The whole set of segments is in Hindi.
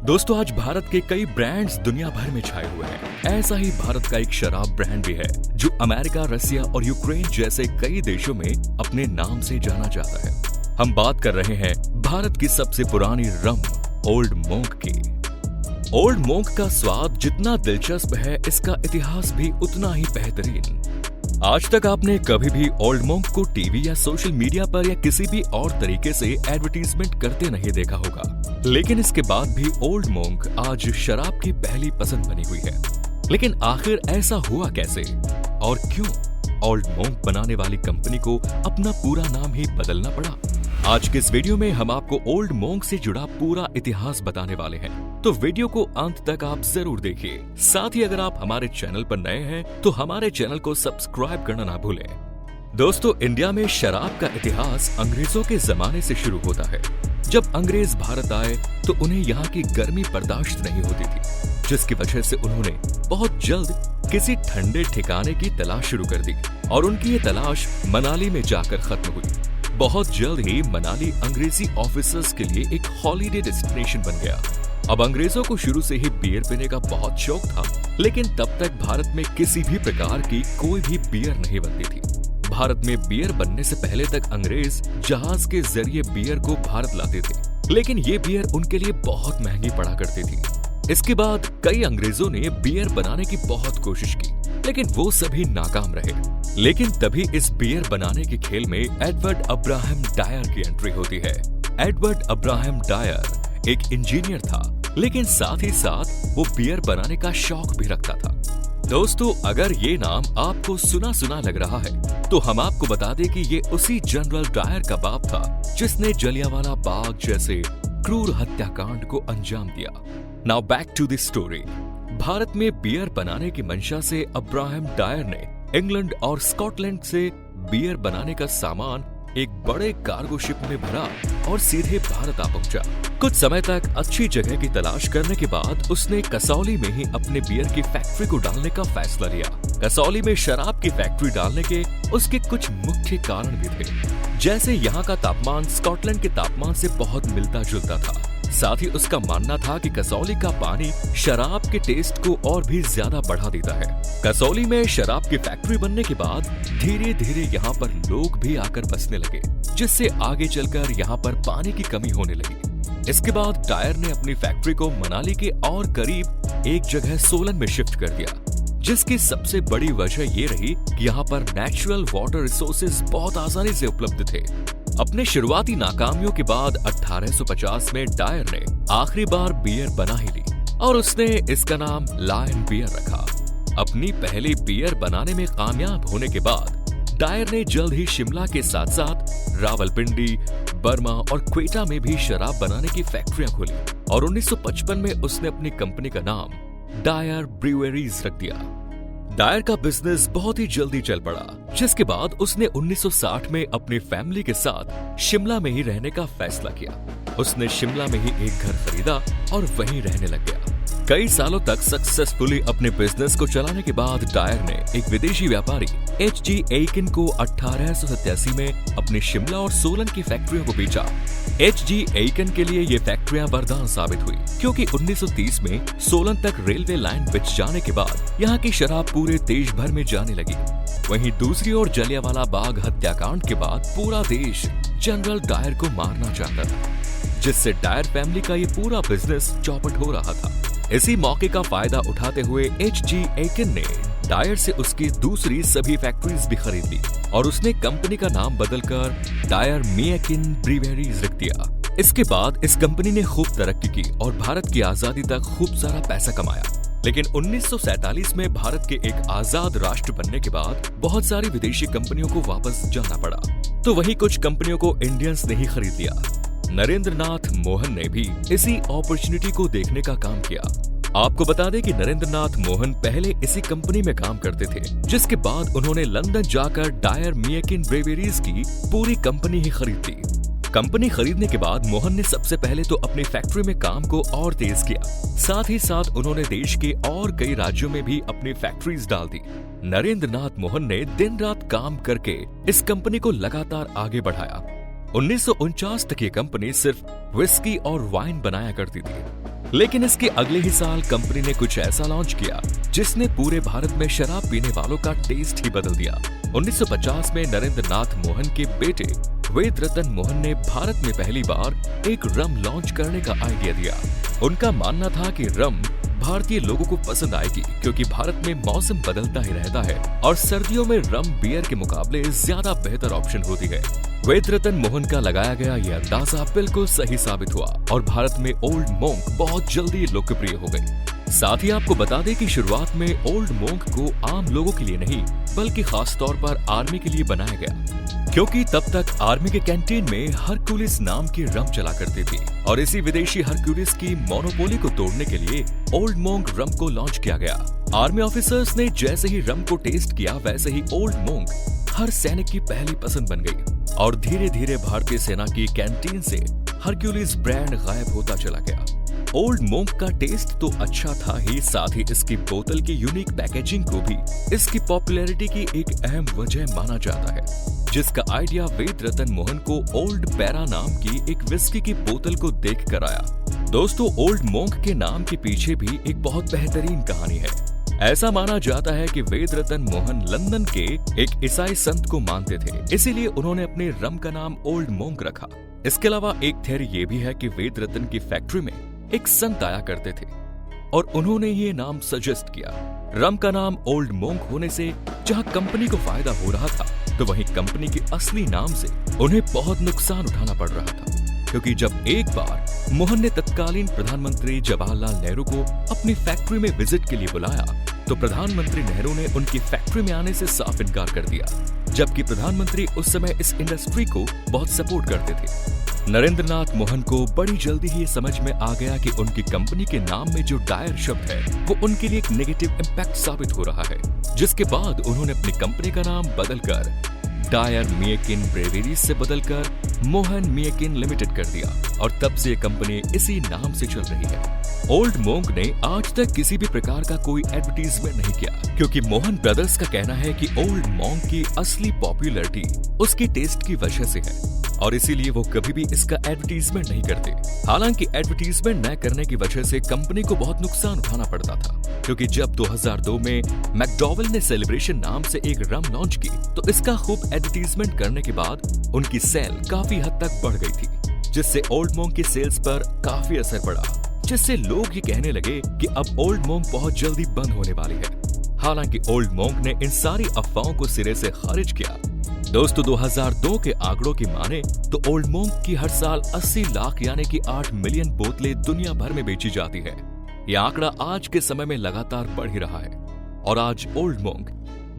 दोस्तों आज भारत के कई ब्रांड्स दुनिया भर में छाए हुए हैं। ऐसा ही भारत का एक शराब ब्रांड भी है जो अमेरिका, रसिया और यूक्रेन जैसे कई देशों में अपने नाम से जाना जाता है। हम बात कर रहे हैं भारत की सबसे पुरानी रम ओल्ड मोंक की। ओल्ड मोंक का स्वाद जितना दिलचस्प है, इसका इतिहास भी उतना ही बेहतरीन। आज तक आपने कभी भी ओल्ड मोंक को टीवी या सोशल मीडिया पर या किसी भी और तरीके से एडवर्टीजमेंट करते नहीं देखा होगा, लेकिन इसके बाद भी ओल्ड मोंक आज शराब की पहली पसंद बनी हुई है। लेकिन आखिर ऐसा हुआ कैसे और क्यों ओल्ड मोंक बनाने वाली कंपनी को अपना पूरा नाम ही बदलना पड़ा? आज के इस वीडियो में हम आपको ओल्ड मोंक से जुड़ा पूरा इतिहास बताने वाले हैं, तो वीडियो को अंत तक आप जरूर देखिए। साथ ही अगर आप हमारे चैनल पर नए हैं तो हमारे चैनल को सब्सक्राइब करना ना भूलें। दोस्तों, इंडिया में शराब का इतिहास अंग्रेजों के जमाने से शुरू होता है। जब अंग्रेज भारत आए तो उन्हें यहाँ की गर्मी बर्दाश्त नहीं होती थी, जिसकी वजह से उन्होंने बहुत जल्द किसी ठंडे ठिकाने की तलाश शुरू कर दी और उनकी ये तलाश मनाली में जाकर खत्म हुई। बहुत जल्द ही मनाली अंग्रेजी ऑफिसर्स के लिए एक हॉलिडे डेस्टिनेशन बन गया। अब अंग्रेजों को शुरू से ही बियर पीने का बहुत शौक था, लेकिन तब तक भारत में किसी भी प्रकार की कोई भी बियर नहीं बनती थी। भारत में बियर बनने से पहले तक अंग्रेज जहाज के जरिए बियर को भारत लाते थे, लेकिन ये बियर उनके लिए बहुत महंगी पड़ा करती थी। इसके बाद कई अंग्रेजों ने बियर बनाने की बहुत कोशिश की, लेकिन वो सभी नाकाम रहे। लेकिन तभी इस बियर बनाने के खेल में एडवर्ड अब्राहम डायर की एंट्री होती है। एडवर्ड अब्राहम डायर एक इंजीनियर था, लेकिन साथ ही साथ वो बियर बनाने का शौक भी रखता था। दोस्तों, अगर ये नाम आपको सुना सुना लग रहा है तो हम आपको बता दें कि ये उसी जनरल डायर का बाप था जिसने जलियांवाला बाग जैसे क्रूर हत्याकांड को अंजाम दिया। Now back to the story. Bharat में बियर बनाने की मंशा से अब्राहम डायर ने इंग्लैंड और स्कॉटलैंड से बियर बनाने का सामान एक बड़े कार्गो शिप में भरा और सीधे भारत आ पहुंचा। कुछ समय तक अच्छी जगह की तलाश करने के बाद उसने कसौली में ही अपने बियर की फैक्ट्री को डालने का फैसला लिया। कसौली में शराब की फैक्ट्री डालने के उसके कुछ मुख्य कारण भी थे, जैसे यहाँ का तापमान स्कॉटलैंड के तापमान से बहुत मिलता जुलता था। साथ ही उसका मानना था कि कसौली का पानी शराब के टेस्ट को और भी ज्यादा बढ़ा देता है। कसौली में शराब की फैक्ट्री बनने के बाद धीरे धीरे यहाँ पर लोग भी आकर बसने लगे, जिससे आगे चलकर यहाँ पर पानी की कमी होने लगी। इसके बाद डायर ने अपनी फैक्ट्री को मनाली के और करीब एक जगह सोलन में शिफ्ट कर दिया, जिसकी सबसे बड़ी वजह ये रही कि यहाँ पर नेचुरल वाटर रिसोर्सेज बहुत आसानी से उपलब्ध थे। अपने शुरुआती नाकामियों के बाद 1850 में डायर ने आखिरी बार बियर बना ही ली और उसने इसका नाम लायन बियर रखा। अपनी पहली बियर बनाने में कामयाब होने के बाद डायर ने जल्द ही शिमला के साथ साथ रावलपिंडी, बर्मा और क्वेटा में भी शराब बनाने की फैक्ट्रियां खोली और 1955 में उसने अपनी कंपनी का नाम डायर ब्रूअरीज रख दिया। डायर का बिजनेस बहुत ही जल्दी चल पड़ा, जिसके बाद उसने 1960 में अपनी फैमिली के साथ शिमला में ही रहने का फैसला किया। उसने शिमला में ही एक घर खरीदा और वहीं रहने लग गया। कई सालों तक सक्सेसफुली अपने बिजनेस को चलाने के बाद डायर ने एक विदेशी व्यापारी H.G. एकिन को 1887 में अपनी शिमला और सोलन की फैक्ट्रियों को बेचा। H.G. एकिन के लिए ये फैक्ट्रियां वरदान साबित हुई, क्योंकि 1930 में सोलन तक रेलवे लाइन बिछ जाने के बाद यहाँ की शराब पूरे देश भर में जाने लगी। वहीं दूसरी ओर जलियांवाला बाग हत्याकांड के बाद पूरा देश जनरल डायर को मारना चाहता था, जिससे डायर फैमिली का ये पूरा बिजनेस चौपट हो रहा था। इसी मौके का फायदा उठाते हुए H.G. एकिन ने डायर से उसकी दूसरी सभी फैक्ट्रीज भी खरीद ली और उसने कंपनी का नाम बदलकर डायर मेकिन ब्रूअरीज रख दिया। इसके बाद इस कंपनी ने खूब तरक्की की और भारत की आजादी तक खूब सारा पैसा कमाया। लेकिन 1947 में भारत के एक आजाद राष्ट्र बनने के बाद बहुत सारी विदेशी कंपनियों को वापस जाना पड़ा, तो वही कुछ कंपनियों को इंडियंस ने ही खरीद लिया। नरेंद्र नाथ मोहन ने भी इसी अपॉर्चुनिटी को देखने का काम किया। आपको बता दें कि नरेंद्र नाथ मोहन पहले इसी कंपनी में काम करते थे, जिसके बाद उन्होंने लंदन जाकर डायर मेकिन ब्रूअरीज की पूरी कंपनी ही खरीद ली। कंपनी खरीदने के बाद मोहन ने सबसे पहले तो अपनी फैक्ट्री में काम को और तेज किया, साथ ही साथ उन्होंने देश के और कई राज्यों में भी अपनी फैक्ट्रीज डाल दी। नरेंद्र नाथ मोहन ने दिन रात काम करके इस कंपनी को लगातार आगे बढ़ाया। 1949 तक ये कंपनी सिर्फ विस्की और वाइन बनाया करती थी। लेकिन इसके अगले ही साल कंपनी ने कुछ ऐसा लॉन्च किया जिसने पूरे भारत में शराब पीने वालों का टेस्ट ही बदल दिया। 1950 में नरेंद्र नाथ मोहन के बेटे वेद रतन मोहन ने भारत में पहली बार एक रम लॉन्च करने का आइडिया दिया। उनका मानना था कि रम भारतीय लोगों को पसंद आएगी क्योंकि भारत में मौसम बदलता ही रहता है और सर्दियों में रम बियर के मुकाबले ज्यादा बेहतर ऑप्शन होती है। वेद रतन मोहन का लगाया गया यह अंदाजा बिल्कुल सही साबित हुआ और भारत में ओल्ड मोंक बहुत जल्दी लोकप्रिय हो गई। साथ ही आपको बता दें कि शुरुआत में ओल्ड मोंक को आम लोगों के लिए नहीं बल्कि खास तौर पर आर्मी के लिए बनाया गया, क्योंकि तब तक आर्मी के कैंटीन में हरक्यूलिस नाम की रम चला करती थी और इसी विदेशी हरक्यूलिस की मोनोपोली को तोड़ने के लिए ओल्ड मोंक रम को लॉन्च किया गया। आर्मी ऑफिसर्स ने जैसे ही रम को टेस्ट किया वैसे ही ओल्ड मोंक हर सैनिक की पहली पसंद बन गई और धीरे धीरे भारतीय सेना की कैंटीन से हरक्यूलिस ब्रांड गायब होता चला गया। ओल्ड मोंक का टेस्ट तो अच्छा था ही, साथ ही इसकी बोतल की यूनिक पैकेजिंग को भी इसकी पॉपुलैरिटी की एक अहम वजह माना जाता है, जिसका आइडिया वेद रतन मोहन को ओल्ड पैरा नाम की एक विस्की की बोतल को देख कर आया। दोस्तों, ओल्ड मोंक के नाम के पीछे भी एक बहुत बेहतरीन कहानी है। ऐसा माना जाता है कि वेद रतन मोहन लंदन के एक ईसाई संत को मानते थे, इसीलिए उन्होंने अपने रम का नाम ओल्ड मोंक रखा। इसके अलावा एक थ्योरी ये भी है कि वेद रतन की फैक्ट्री में एक संत आया करते थे और उन्होंने ये नाम सजेस्ट किया। रम का नाम ओल्ड मोंक होने से जहां कंपनी को फायदा हो रहा था तो वहीं कंपनी के असली नाम से उन्हें बहुत नुकसान उठाना पड़ रहा था, क्योंकि जब एक बार मोहन ने तत्कालीन प्रधानमंत्री जवाहरलाल नेहरू को अपनी फैक्ट्री में विजिट के लिए बुलाया तो प्रधानमंत्री नेहरू ने उनकी फैक्ट्री में आने से साफ इनकार कर दिया, जबकि प्रधानमंत्री उस समय इस इंडस्ट्री को बहुत सपोर्ट करते थे। नरेंद्र नाथ मोहन को बड़ी जल्दी ही समझ में आ गया कि उनकी कंपनी के नाम में जो डायर शब्द है वो उनके लिए एक नेगेटिव इम्पैक्ट साबित हो रहा है, जिसके बाद उन्होंने अपनी कंपनी का नाम बदलकर डायर मिएकिन ब्रेवरीज से बदलकर मोहन मिएकिन लिमिटेड कर दिया और तब से कंपनी इसी नाम से चल रही है। ओल्ड मोंक ने आज तक किसी भी प्रकार का कोई एडवर्टीजमेंट नहीं किया, क्योंकि मोहन ब्रदर्स का कहना है कि ओल्ड मोंक की असली पॉपुलैरिटी उसकी टेस्ट की वजह से है और इसीलिए वो कभी भी इसका एडवर्टीजमेंट नहीं करते। हालांकि एडवर्टीजमेंट न करने की वजह से कंपनी को बहुत नुकसान उठाना पड़ता था, क्योंकि जब 2002 में मैकडॉवेल ने सेलिब्रेशन नाम से एक रम लॉन्च की तो इसका खूब एडवर्टीजमेंट करने के बाद उनकी सेल काफी हद तक बढ़ गई थी, जिससे ओल्ड मोंक की सेल्स पर काफी असर पड़ा, जिससे लोग ये कहने लगे कि अब ओल्ड मोंक बहुत जल्दी बंद होने वाली है। हालांकि ओल्ड मोंक ने इन सारी अफवाहों को सिरे से खारिज किया। दोस्तों, 2002 के आंकड़ों की माने तो ओल्ड मोंक की हर साल 80 लाख यानी कि 8 मिलियन बोतलें दुनिया भर में बेची जाती है। यह आंकड़ा आज के समय में लगातार बढ़ ही रहा है और आज ओल्ड मोंक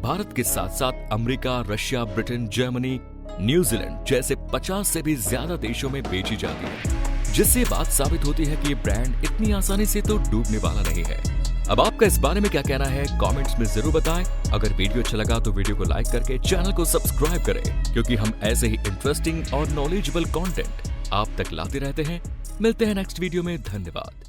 भारत के साथ साथ America, Russia, Britain, Germany, New Zealand जैसे 50 से भी ज्यादा देशों में बेची जाती है, जिससे बात साबित होती है कि ये ब्रांड इतनी आसानी से तो डूबने वाला नहीं है। अब आपका इस बारे में क्या कहना है कमेंट्स में जरूर बताएं। अगर वीडियो अच्छा लगा तो वीडियो को लाइक करके चैनल को सब्सक्राइब करें, क्योंकि हम ऐसे ही इंटरेस्टिंग और नॉलेजेबल कंटेंट आप तक लाते रहते हैं। मिलते हैं नेक्स्ट वीडियो में। धन्यवाद।